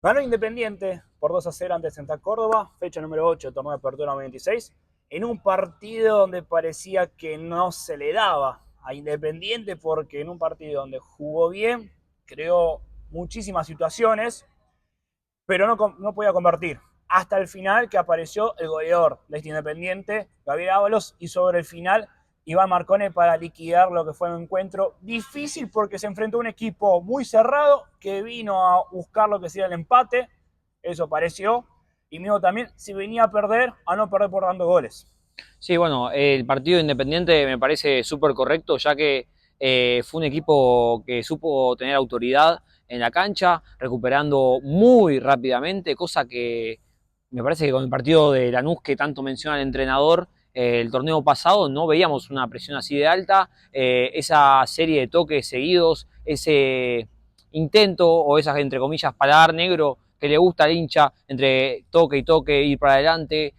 Ganó Independiente por 2-0 ante Central Córdoba, fecha número 8, torneo de apertura 96, en un partido donde parecía que no se le daba a Independiente porque en un partido donde jugó bien, creó muchísimas situaciones, pero no podía convertir. Hasta el final que apareció el goleador de este Independiente, Gabriel Ábalos, y sobre el final Iván Marcone para liquidar lo que fue un encuentro difícil porque se enfrentó a un equipo muy cerrado que vino a buscar lo que sería el empate, eso pareció, y mismo también si venía a perder, a no perder por dando goles. Sí, bueno, el partido Independiente me parece súper correcto, ya que fue un equipo que supo tener autoridad en la cancha, recuperando muy rápidamente, cosa que me parece que con el partido de Lanús que tanto menciona el entrenador, el torneo pasado no veíamos una presión así de alta, esa serie de toques seguidos, ese intento o esas entre comillas paladar negro que le gusta al hincha entre toque y toque, ir para adelante.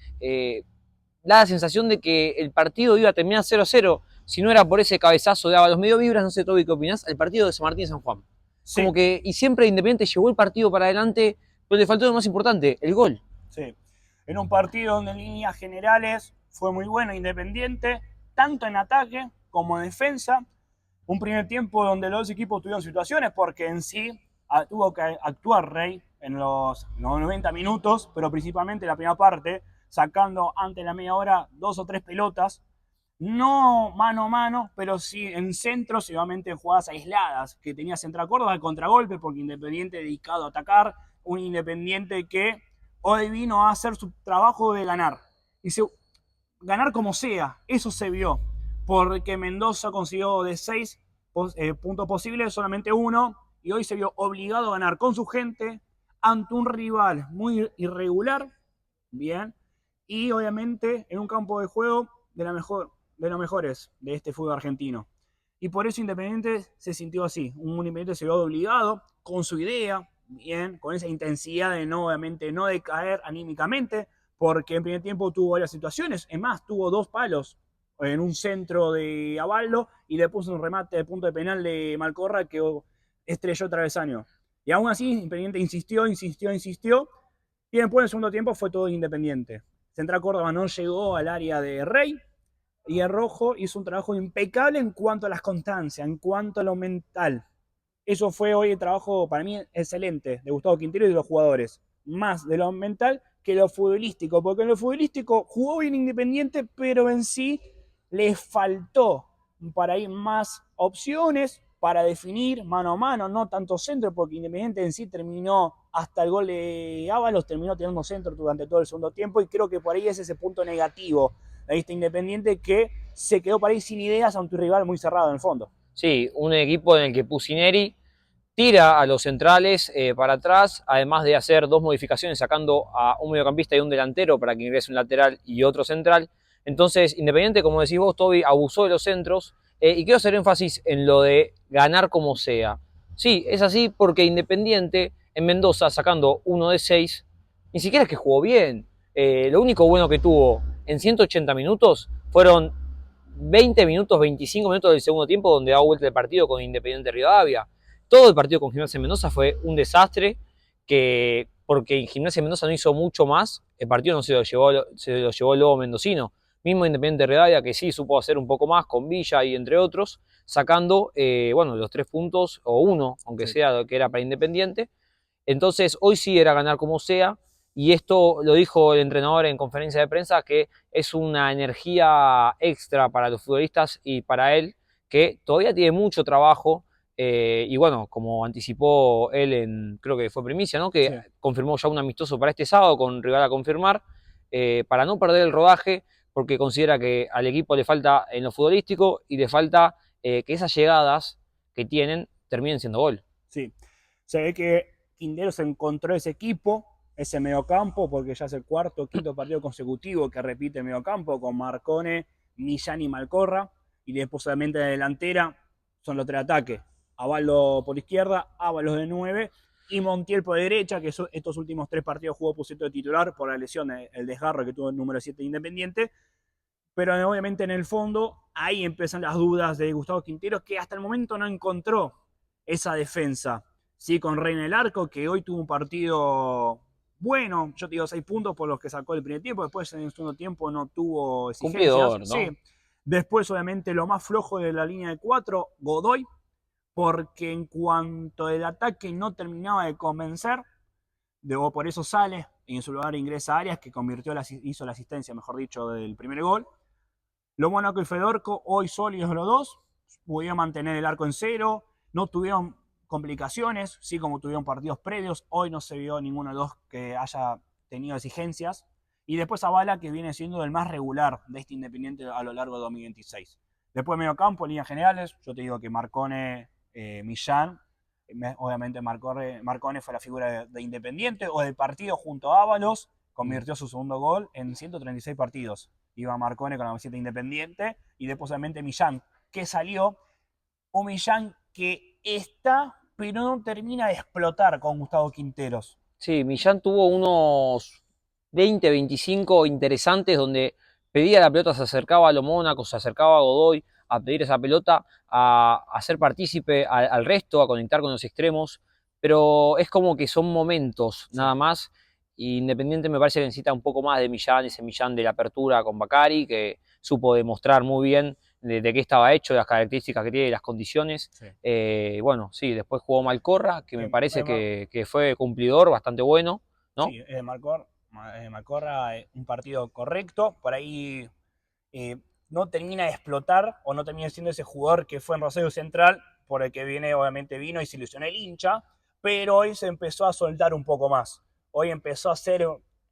Da la sensación de que el partido iba a terminar 0-0. Si no era por ese cabezazo de Ábalos medio vibras, no sé, Toby, ¿qué opinás? El partido de San Martín y San Juan. Sí, Como que, y siempre Independiente llevó el partido para adelante, pero le faltó lo más importante, el gol. sí. En un partido donde en líneas generales fue muy bueno Independiente, tanto en ataque como en defensa. Un primer tiempo donde los dos equipos tuvieron situaciones porque en sí tuvo que actuar Rey en los 90 minutos, pero principalmente en la primera parte, sacando antes de la media hora 2 o 3 pelotas, no mano a mano, pero sí en centros y obviamente en jugadas aisladas que tenía Central Córdoba al contragolpe, porque Independiente dedicado a atacar, un Independiente que hoy vino a hacer su trabajo de ganar. Dice, ganar como sea, eso se vio, porque Mendoza consiguió de 6 puntos posibles solamente uno, y hoy se vio obligado a ganar con su gente ante un rival muy irregular, bien, y obviamente en un campo de juego de los mejores de este fútbol argentino. Y por eso Independiente se sintió así, un Independiente se vio obligado con su idea, bien, con esa intensidad de no, obviamente, no decaer anímicamente, porque en primer tiempo tuvo varias situaciones, es más, tuvo 2 palos en un centro de Avaldo y después un remate de punto de penal de Malcorra que estrelló travesaño. Y aún así, Independiente insistió, y después en el segundo tiempo fue todo Independiente. Central Córdoba no llegó al área de Rey, y el Rojo hizo un trabajo impecable en cuanto a las constancias, en cuanto a lo mental. Eso fue hoy el trabajo para mí excelente de Gustavo Quintero y de los jugadores. Más de lo mental que lo futbolístico, porque en lo futbolístico jugó bien Independiente, pero en sí le faltó para ir más opciones para definir mano a mano, no tanto centro, porque Independiente en sí terminó hasta el gol de Ábalos, terminó teniendo centro durante todo el segundo tiempo, y creo que por ahí es ese punto negativo de este Independiente que se quedó por ahí sin ideas ante un rival muy cerrado en el fondo. Sí, un equipo en el que Pusineri tira a los centrales para atrás, además de hacer dos modificaciones sacando a un mediocampista y un delantero para que ingrese un lateral y otro central. Entonces, Independiente, como decís vos, Toby, abusó de los centros y quiero hacer énfasis en lo de ganar como sea. Sí, es así porque Independiente en Mendoza, sacando uno de 6, ni siquiera es que jugó bien. Lo único bueno que tuvo en 180 minutos fueron 20 minutos, 25 minutos del segundo tiempo donde da vuelta el partido con Independiente Rivadavia. Todo el partido con Gimnasia Mendoza fue un desastre, que porque Gimnasia Mendoza no hizo mucho más, el partido no se lo llevó el Lobo Mendocino. Mismo Independiente Rivadavia que sí supo hacer un poco más con Villa y entre otros, sacando bueno, los 3 puntos, o uno, aunque Sí. sea que era para Independiente. Entonces, hoy sí era ganar como sea, y esto lo dijo el entrenador en conferencia de prensa, que es una energía extra para los futbolistas y para él, que todavía tiene mucho trabajo, y bueno, como anticipó él en, creo que fue primicia, ¿no? Que Sí. confirmó ya un amistoso para este sábado con rival a confirmar, para no perder el rodaje, porque considera que al equipo le falta en lo futbolístico y le falta que esas llegadas que tienen terminen siendo gol. Sí. Se ve que Quintero se encontró ese equipo, ese mediocampo, porque ya es el cuarto o quinto partido consecutivo que repite el mediocampo con Marcone, Millán y Malcorra, y después solamente de delantera son los 3 ataques. Avalo por izquierda, Ábalos de 9 y Montiel por derecha, que estos últimos 3 partidos jugó puesto de titular por la lesión, el desgarro que tuvo el número 7 de Independiente. Pero obviamente en el fondo ahí empiezan las dudas de Gustavo Quintero, que hasta el momento no encontró esa defensa. Sí, con Rey en el arco, que hoy tuvo un partido bueno, yo te digo 6 puntos por los que sacó el primer tiempo, después en el segundo tiempo no tuvo exigencias. Cumplidor, Sí, ¿no? después obviamente lo más flojo de la línea de 4, Godoy, porque en cuanto el ataque no terminaba de convencer, por eso sale y en su lugar ingresa Arias, que hizo la asistencia, mejor dicho, del primer gol. Lo bueno que el Fedorco, hoy sólidos los dos, pudieron mantener el arco en cero, no tuvieron complicaciones, sí como tuvieron partidos previos, hoy no se vio ninguno de los dos que haya tenido exigencias. Y después Zavala, que viene siendo el más regular de este Independiente a lo largo de 2026. Después medio campo, en líneas generales, yo te digo que Marcone, Millán, obviamente Marcone fue la figura de Independiente o del partido junto a Ábalos, convirtió su segundo gol en 136 partidos. Iba Marcone con la camiseta Independiente y después obviamente Millán, que salió, un Millán que está, pero no termina de explotar con Gustavo Quinteros. Sí, Millán tuvo unos 20, 25 interesantes donde pedía la pelota, se acercaba a lo Mónaco, se acercaba a Godoy a pedir esa pelota, a ser partícipe al resto, a conectar con los extremos, pero es como que son momentos Sí. nada más. Y Independiente me parece que necesita un poco más de Millán, ese Millán de la apertura con Bacari, que supo demostrar muy bien de qué estaba hecho, de las características que tiene y las condiciones. Sí. Bueno, sí, después jugó Malcorra, que me Que, parece que fue cumplidor, bastante bueno, ¿no? sí, Malcorra, un partido correcto, por ahí eh, no termina de explotar o no termina siendo ese jugador que fue en Rosario Central, por el que obviamente vino y se ilusionó el hincha, pero hoy se empezó a soltar un poco más. Hoy empezó a hacer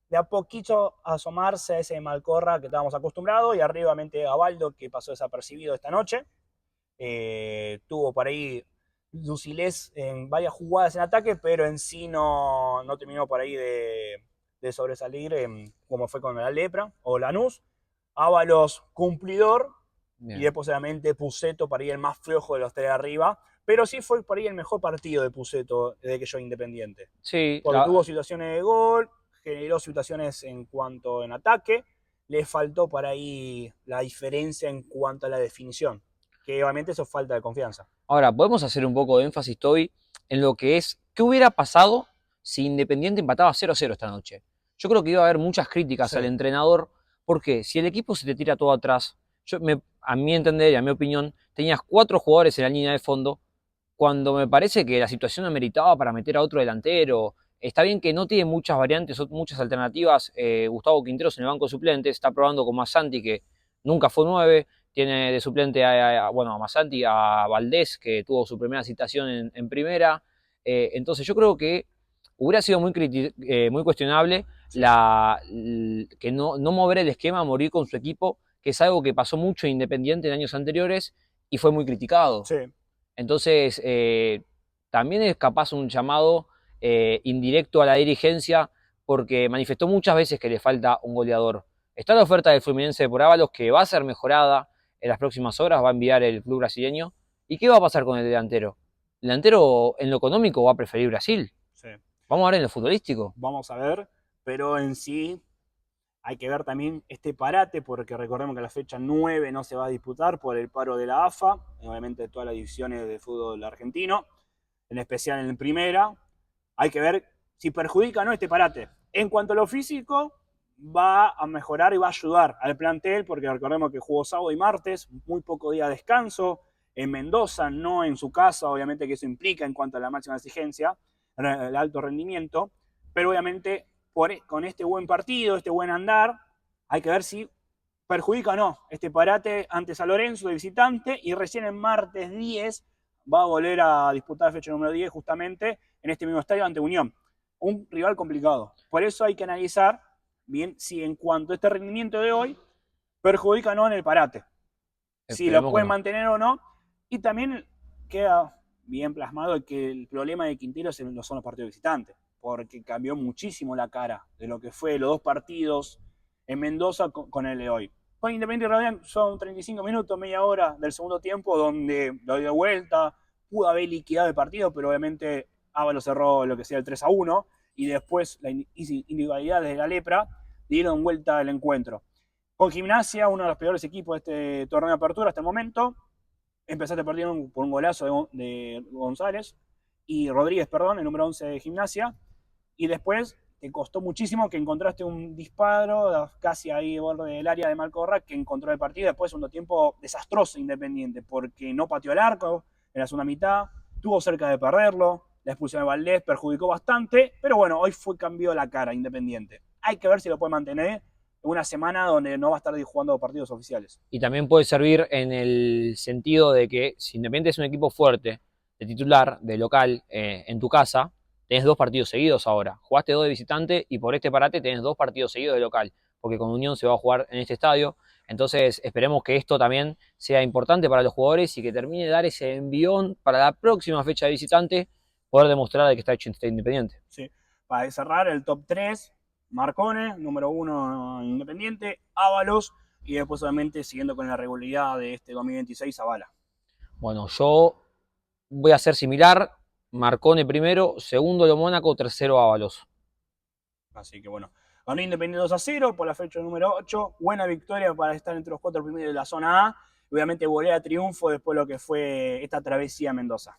de a poquito a asomarse a ese Malcorra que estábamos acostumbrados y arriba obviamente a Baldo que pasó desapercibido esta noche. Tuvo por ahí Ducilés en varias jugadas en ataque, pero en sí no terminó por ahí de sobresalir como fue con la Lepra o Lanús. Ábalos cumplidor y Bien. después obviamente Puceto para ir el más flojo de los tres de arriba, pero sí fue por ahí el mejor partido de Puceto desde que yo Independiente, Sí, porque tuvo situaciones de gol, generó situaciones en cuanto en ataque, le faltó por ahí la diferencia en cuanto a la definición, que obviamente eso es falta de confianza. ahora, podemos hacer un poco de énfasis, Toby, en lo que es, ¿qué hubiera pasado si Independiente empataba 0-0 esta noche? Yo creo que iba a haber muchas críticas Sí, al entrenador, porque si el equipo se te tira todo atrás, a mi entender y a mi opinión, tenías 4 jugadores en la línea de fondo, cuando me parece que la situación ameritaba para meter a otro delantero. Está bien que no tiene muchas variantes, muchas alternativas. Gustavo Quinteros en el banco de suplentes está probando con Massanti, que nunca fue 9. Tiene de suplente bueno, a Massanti, a Valdés, que tuvo su primera citación en primera. Entonces yo creo que hubiera sido muy cuestionable sí, que no mover el esquema, morir con su equipo, que es algo que pasó mucho Independiente en años anteriores y fue muy criticado. sí, Entonces, también es capaz un llamado indirecto a la dirigencia porque manifestó muchas veces que le falta un goleador. Está la oferta del Fluminense por Ábalos que va a ser mejorada en las próximas horas, va a enviar el club brasileño. ¿Y qué va a pasar con el delantero? El delantero en lo económico va a preferir Brasil. sí. Vamos a ver en lo futbolístico. Vamos a ver, pero en sí hay que ver también este parate, porque recordemos que la fecha 9 no se va a disputar por el paro de la AFA, obviamente de todas las divisiones de fútbol argentino, en especial en primera. Hay que ver si perjudica o no este parate. En cuanto a lo físico, va a mejorar y va a ayudar al plantel, porque recordemos que jugó sábado y martes, muy poco día de descanso, en Mendoza, no en su casa, obviamente que eso implica en cuanto a la máxima exigencia, el alto rendimiento, pero obviamente con este buen partido, este buen andar, hay que ver si perjudica o no este parate ante San Lorenzo de visitante y recién el martes 10 va a volver a disputar fecha número 10 justamente en este mismo estadio ante Unión. Un rival complicado. Por eso hay que analizar bien si en cuanto a este rendimiento de hoy perjudica o no en el parate. Si lo Esperemos que pueden no. mantener o no. Y también queda bien plasmado que el problema de Quintero no son los partidos visitantes, porque cambió muchísimo la cara de lo que fue los dos partidos en Mendoza con el de hoy. Con Independiente Radiant son 35 minutos, media hora del segundo tiempo, donde lo dio vuelta, pudo haber liquidado el partido, pero obviamente Ábalos cerró lo que sea el 3-1, y después la individualidad de la Lepra dieron vuelta el encuentro. Con Gimnasia, uno de los peores equipos de este torneo de apertura hasta el momento, empezaste perdiendo por un golazo de González y Rodríguez, perdón, el número 11 de Gimnasia. Y después te costó muchísimo que encontraste un disparo casi ahí borde del área de Malcorra que encontró el partido. Después un tiempo desastroso Independiente porque no pateó el arco en la segunda mitad, estuvo cerca de perderlo, la expulsión de Valdés perjudicó bastante, pero bueno, hoy cambió la cara Independiente. Hay que ver si lo puede mantener en una semana donde no va a estar jugando partidos oficiales. Y también puede servir en el sentido de que si Independiente es un equipo fuerte, de titular, de local, en tu casa, tenés 2 partidos seguidos ahora. Jugaste 2 de visitante y por este parate tenés 2 partidos seguidos de local, porque con Unión se va a jugar en este estadio. Entonces esperemos que esto también sea importante para los jugadores y que termine de dar ese envión para la próxima fecha de visitante, poder demostrar de que está hecho este Independiente. Sí. Para cerrar el top 3, Marcone, número 1 Independiente, Ábalos y después obviamente siguiendo con la regularidad de este 2026, Zavala. Bueno, yo voy a ser similar. Marcone primero, segundo lo Mónaco, tercero Ábalos. Así que bueno, ganó Independiente 2-0 por la fecha número 8. Buena victoria para estar entre los 4 primeros de la zona A. Y obviamente volea a triunfo después de lo que fue esta travesía a Mendoza.